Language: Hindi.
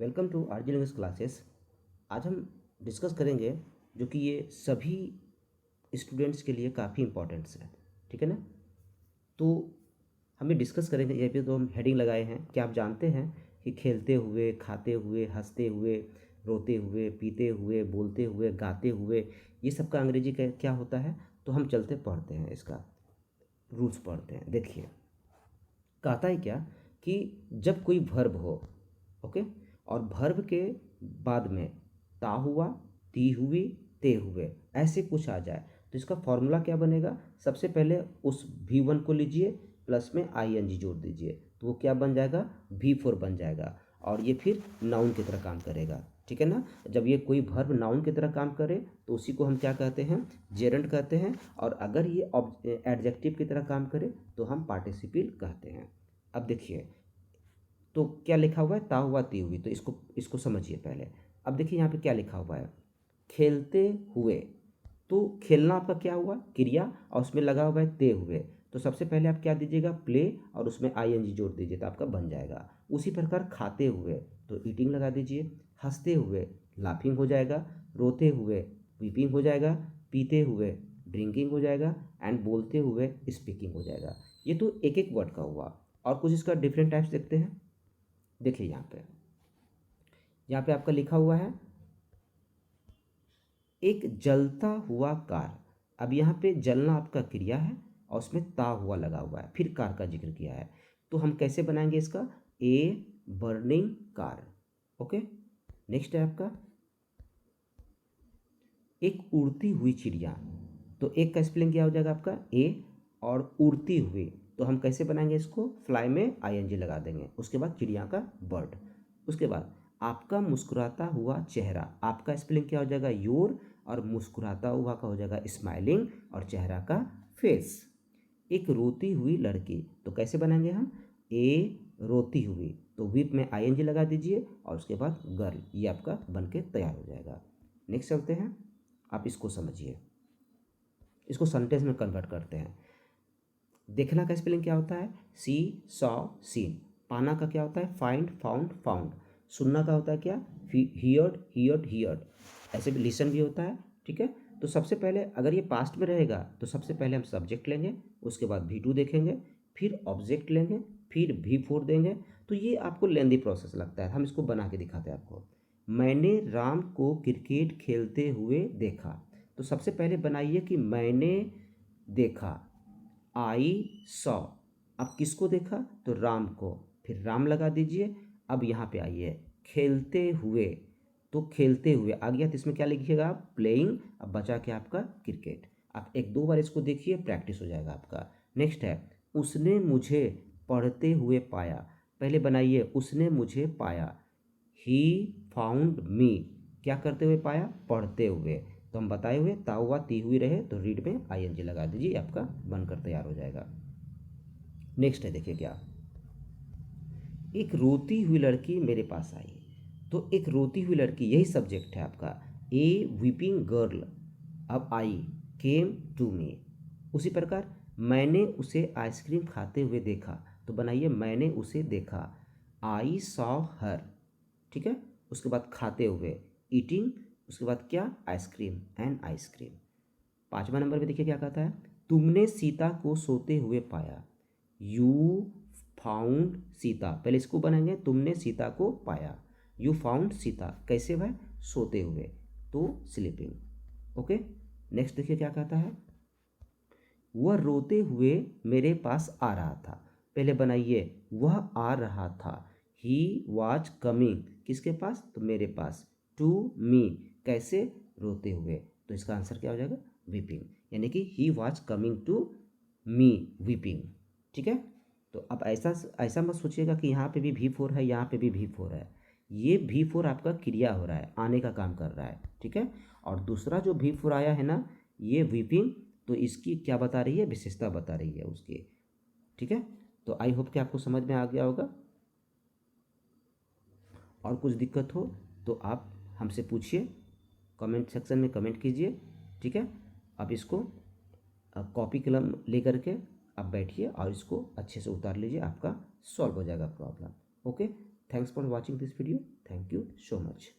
Welcome to RG language classes. आज हम डिस्कस करेंगे जो कि ये सभी स्टूडेंट्स के लिए काफ़ी इंपॉर्टेंट्स है। ठीक है ना। तो हमें डिस्कस करेंगे, ये भी तो हम हेडिंग लगाए हैं कि आप जानते हैं कि खेलते हुए, खाते हुए, हंसते हुए, रोते हुए, पीते हुए, बोलते हुए, गाते हुए, ये सब का अंग्रेजी का क्या होता है। तो हम चलते पढ़ते हैं, इसका रूल्स पढ़ते हैं। देखिए कहता है क्या कि जब कोई वर्ब हो, ओके, और वर्ब के बाद में ता हुआ, ती हुई, ते हुए, ऐसे कुछ आ जाए तो इसका फॉर्मूला क्या बनेगा। सबसे पहले उस V1 को लीजिए, प्लस में ING जोड़ दीजिए, तो वो क्या बन जाएगा, V4 बन जाएगा। और ये फिर नाउन की तरह काम करेगा। ठीक है ना। जब ये कोई वर्ब नाउन की तरह काम करे तो उसी को हम क्या कहते हैं, जेरंड कहते हैं। और अगर ये एडजेक्टिव की तरह काम करे तो हम पार्टिसिपल कहते हैं। अब देखिए तो क्या लिखा हुआ है, ता हुआ ती हुई, तो इसको समझिए पहले। अब देखिए यहाँ पे क्या लिखा हुआ है, खेलते हुए। तो खेलना आपका क्या हुआ, क्रिया, और उसमें लगा हुआ है ते हुए। तो सबसे पहले आप क्या दीजिएगा, प्ले, और उसमें ING जोड़ दीजिए तो आपका बन जाएगा। उसी प्रकार खाते हुए तो ईटिंग लगा दीजिए, हंसते हुए लाफिंग हो जाएगा, रोते हुए वीपिंग हो जाएगा, पीते हुए ड्रिंकिंग हो जाएगा, एंड बोलते हुए स्पीकिंग हो जाएगा। ये तो एक एक वर्ड का हुआ। और कुछ इसका डिफरेंट टाइप्स देखते हैं। देखिए यहाँ पे आपका लिखा हुआ है एक जलता हुआ कार। अब यहाँ पे जलना आपका क्रिया है और उसमें ता हुआ लगा हुआ है, फिर कार का जिक्र किया है। तो हम कैसे बनाएंगे इसका, a burning car. Okay. Next है आपका एक उड़ती हुई चिड़िया। तो एक का स्पेलिंग क्या हो जाएगा आपका, ए, और उड़ती हुई तो हम कैसे बनाएंगे इसको, फ्लाई में ING लगा देंगे, उसके बाद चिड़िया का बर्ड। उसके बाद आपका मुस्कुराता हुआ चेहरा, आपका स्पेलिंग क्या हो जाएगा, योर, और मुस्कुराता हुआ का हो जाएगा स्माइलिंग, और चेहरा का फेस। एक रोती हुई लड़की, तो कैसे बनाएंगे हम, ए रोती हुई, तो विप में ING लगा दीजिए, और उसके बाद गर्ल, ये आपका बन के तैयार हो जाएगा। नेक्स्ट चलते हैं, आप इसको समझिए, इसको सेंटेंस में कन्वर्ट करते हैं। देखना का स्पेलिंग क्या होता है, सी सॉ सीन। पाना का क्या होता है, फाइंड फाउंड फाउंड। सुनना का होता है क्या, हियर्ड हियर्ड हियर्ड। ऐसे भी लिसन भी होता है। ठीक है। तो सबसे पहले अगर ये पास्ट में रहेगा तो सबसे पहले हम सब्जेक्ट लेंगे, उसके बाद V2 देखेंगे, फिर ऑब्जेक्ट लेंगे, फिर V4 देंगे। तो ये आपको लेंदी प्रोसेस लगता है, हम इसको बना के दिखाते हैं आपको। मैंने राम को क्रिकेट खेलते हुए देखा। तो सबसे पहले बनाइए कि मैंने देखा, आई सॉ। अब किसको देखा, तो राम को, फिर राम लगा दीजिए। अब यहाँ पे आइए खेलते हुए, तो खेलते हुए आ गया, तो इसमें क्या लिखिएगा आप, प्लेइंग। अब बचा क्या आपका, क्रिकेट। आप एक दो बार इसको देखिए, प्रैक्टिस हो जाएगा आपका। नेक्स्ट है उसने मुझे पढ़ते हुए पाया। पहले बनाइए उसने मुझे पाया, ही फाउंड मी, क्या करते हुए पाया, पढ़ते हुए। तो हम बताए हुए ता हुआ ती हुई रहे तो रीड में ING लगा दीजिए, आपका बनकर तैयार हो जाएगा। नेक्स्ट है देखिए क्या, एक रोती हुई लड़की मेरे पास आई। तो एक रोती हुई लड़की, यही सब्जेक्ट है आपका, ए वीपिंग गर्ल। अब आई केम टू मी। उसी प्रकार मैंने उसे आइसक्रीम खाते हुए देखा, तो बनाइए मैंने उसे देखा, आई सॉ हर। ठीक है। उसके बाद खाते हुए ईटिंग, उसके बाद क्या, आइसक्रीम, एंड आइसक्रीम। पांचवा नंबर पे देखिए क्या कहता है, तुमने सीता को सोते हुए पाया, यू फाउंड सीता। पहले इसको बनाएंगे, तुमने सीता को पाया, यू फाउंड सीता, कैसे भाई, सोते हुए, तो स्लीपिंग। ओके। नेक्स्ट देखिए क्या कहता है, वह रोते हुए मेरे पास आ रहा था। पहले बनाइए वह आ रहा था, ही वॉज कमिंग, किसके पास, तो मेरे पास, टू मी, कैसे, रोते हुए। तो इसका आंसर क्या हो जाएगा, वीपिंग, यानी कि he was coming to me weeping. ठीक है। तो अब ऐसा ऐसा मत सोचिएगा कि यहाँ पे भी V4 है, यहाँ पे भी V4 है। ये V4 आपका क्रिया हो रहा है, आने का काम कर रहा है। ठीक है। और दूसरा जो V4 आया है ना, ये वीपिंग, तो इसकी क्या बता रही है, विशेषता बता रही है उसकी। ठीक है। तो आई होप कि आपको समझ में आ गया होगा। और कुछ दिक्कत हो तो आप हमसे पूछिए, कमेंट सेक्शन में कमेंट कीजिए। ठीक है। अब इसको कॉपी कलम ले करके आप बैठिए और इसको अच्छे से उतार लीजिए, आपका सॉल्व हो जाएगा problem. Okay. Thanks for watching this video, thank you so much.